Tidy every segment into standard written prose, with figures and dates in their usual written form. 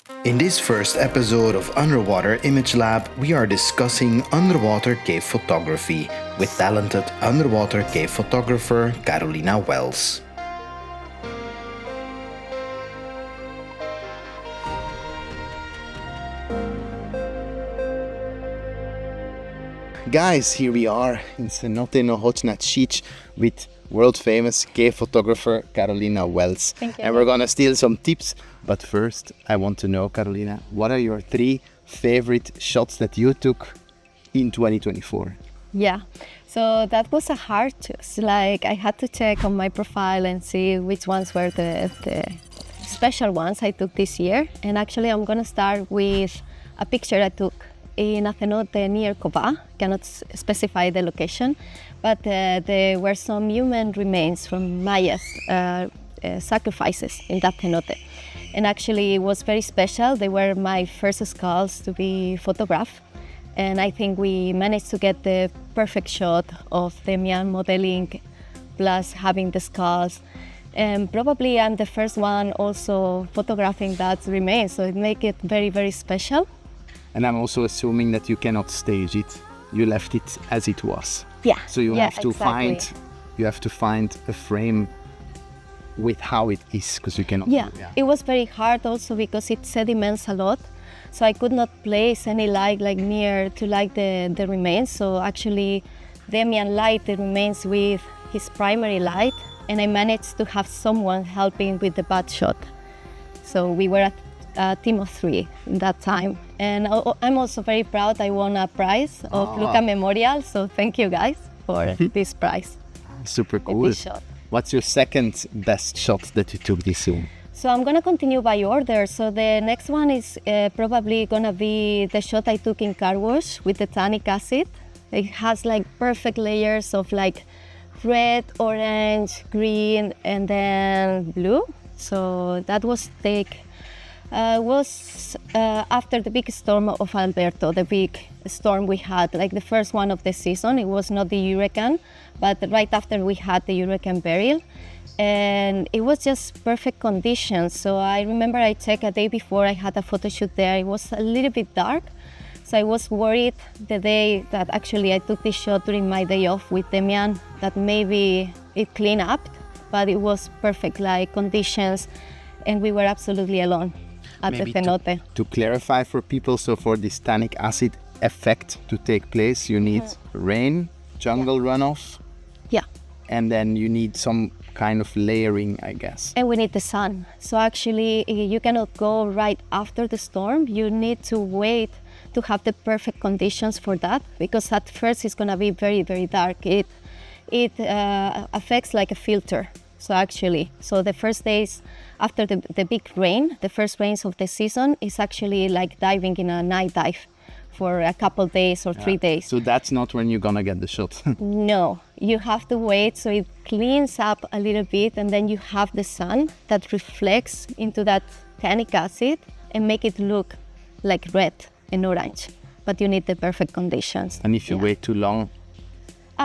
In this first episode of Underwater Image Lab, we are discussing underwater cave photography with talented underwater cave photographer Carolina Wells. Guys, here we are in Cenote no Hotnatsich with world famous cave photographer Carolina Wells. Thank you. And we're gonna steal some tips. But first, I want to know, Carolina, what are your 3 favorite shots that you took in 2024? Yeah, so that was a hard choice. Like I had to check on my profile and see which ones were the special ones I took this year. And actually, I'm gonna start with a picture I took in a cenote near Cova. Cannot specify the location, but there were some human remains from Maya's sacrifices in that cenote. And actually it was very special. They were my first skulls to be photographed. And I think we managed to get the perfect shot of the Mayan modeling plus having the skulls. And probably I'm the first one also photographing that remains. So it makes it very, very special. And I'm also assuming that you cannot stage it. You left it as it was. Yeah. So you have to find a frame with how it is, because you cannot. Yeah, it was very hard also because it sediments a lot. So I could not place any light like near to like the remains. So actually Damian light the remains with his primary light, and I managed to have someone helping with the bad shot. So we were a team of 3 in that time. And I'm also very proud I won a prize of Luca Memorial. So thank you guys for this prize. Super cool. This shot. What's your second best shot that you took this year? So I'm gonna continue by order. So the next one is probably gonna be the shot I took in car wash with the Tannic acid. It has like perfect layers of like red, orange, green, and then blue. So that was after the big storm of Alberto, the big storm we had, like the first one of the season. It was not the hurricane, but right after we had the hurricane burial. And it was just perfect conditions. So I remember I checked a day before I had a photo shoot there. It was a little bit dark. So I was worried the day that actually I took this shot during my day off with Demian that maybe it cleaned up, but it was perfect like conditions, and we were absolutely alone at the cenote. To clarify for people, so for this tannic acid effect to take place, you need rain, jungle runoff, and then you need some kind of layering, I guess. And we need the sun. So actually, you cannot go right after the storm. You need to wait to have the perfect conditions for that, because at first it's gonna be very, very dark. It affects like a filter. So the first days after the big rain, the first rains of the season, is actually like diving in a night dive for a couple days or 3 days. So that's not when you're gonna get the shot. No, you have to wait so it cleans up a little bit, and then you have the sun that reflects into that tannic acid and make it look like red and orange. But you need the perfect conditions. And if you wait too long?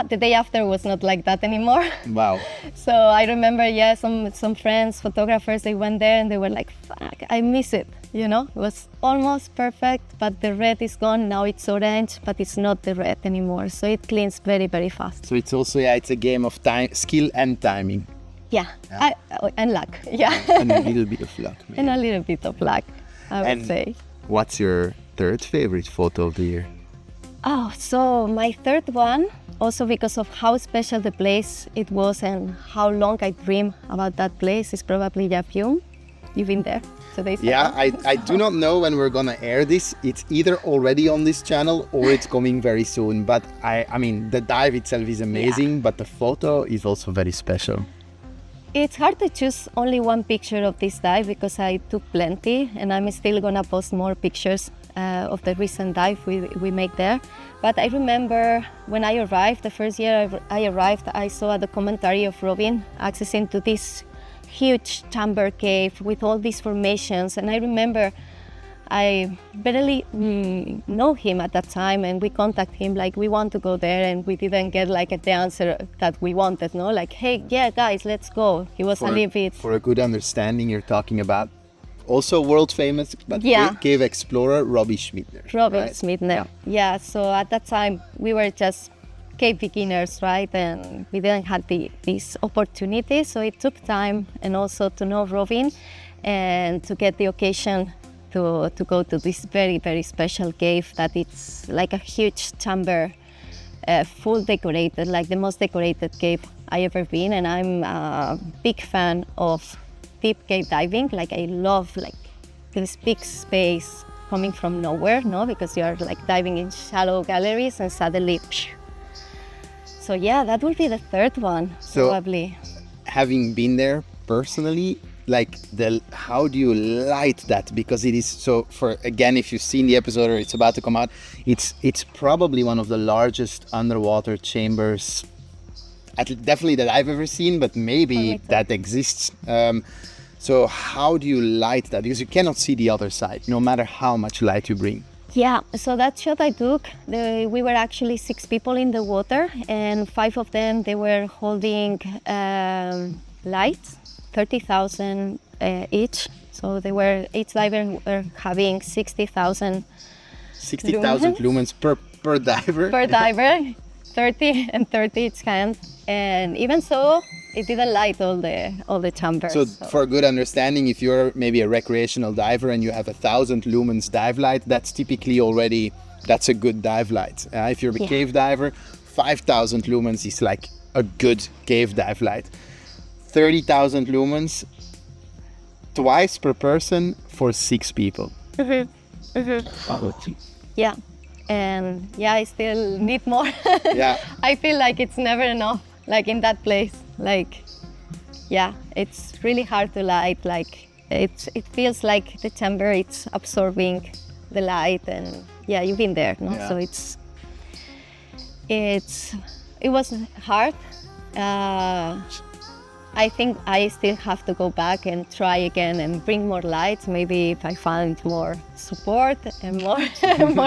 The day after was not like that anymore. Wow. So I remember, some friends, photographers, they went there and they were like, fuck, I miss it. You know, it was almost perfect, but the red is gone. Now it's orange, but it's not the red anymore. So it cleans very, very fast. So it's also, it's a game of time, skill and timing. Yeah. And luck. Yeah. And a little bit of luck. Maybe. And a little bit of luck, I would say. What's your 3rd favorite photo of the year? Oh, so my 3rd one, also because of how special the place it was and how long I dreamed about that place, is probably Yapyum. You've been there? I do not know when we're gonna air this. It's either already on this channel or it's coming very soon. But I mean, the dive itself is amazing, but the photo is also very special. It's hard to choose only one picture of this dive because I took plenty, and I'm still gonna post more pictures of the recent dive we make there. But I remember when I arrived, the first year I arrived, I saw a documentary of Robin accessing to this huge chamber cave with all these formations, and I remember I barely know him at that time, and we contact him like we want to go there, and we didn't get like the answer that we wanted, no? Like, hey, yeah, guys, let's go. He was a little bit... For a good understanding, you're talking about also world famous, but cave explorer Robbie Schmidtner. Schmidtner. Yeah. So at that time we were just cave beginners, right? And we didn't have this opportunity. So it took time, and also to know Robin and to get the occasion to go to this very, very special cave that it's like a huge chamber, full decorated, like the most decorated cave I ever been. And I'm a big fan of deep cave diving. Like I love like this big space coming from nowhere, no? Because you're like diving in shallow galleries and suddenly, so yeah, that would be the third one, probably. Having been there personally, like how do you light that? Because it is so, for again, if you've seen the episode or it's about to come out, it's probably one of the largest underwater chambers, definitely that I've ever seen, but maybe that exists. So how do you light that? Because you cannot see the other side, no matter how much light you bring. Yeah, so that shot I took, we were actually 6 people in the water, and 5 of them, they were holding lights, 30,000 each. So each diver were having 60,000 lumens per diver. Per diver, 30 and 30 each hand. And even so, it didn't light all the chambers. So for a good understanding, if you're maybe a recreational diver and you have 1,000 lumens dive light, that's typically that's a good dive light. If you're a cave diver, 5,000 lumens is like a good cave dive light. 30,000 lumens, twice per person for 6 people. Yeah, and I still need more. Yeah, I feel like it's never enough. Like in that place, like, it's really hard to light. Like it feels like the chamber, it's absorbing the light, and you've been there, no? So it was hard. I think I still have to go back and try again and bring more lights. Maybe if I find more support and more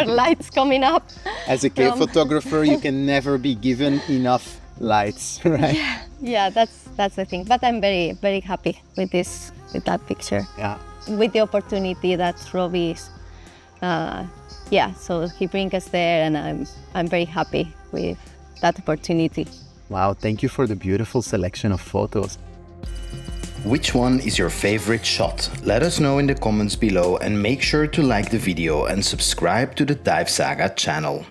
lights coming up. As a cave photographer, you can never be given enough lights, right? Yeah, that's the thing. But I'm very, very happy with that picture. Yeah. With the opportunity that Robbie's, so he brings us there, and I'm very happy with that opportunity. Wow, thank you for the beautiful selection of photos. Which one is your favorite shot? Let us know in the comments below, and make sure to like the video and subscribe to the DiveSAGA channel.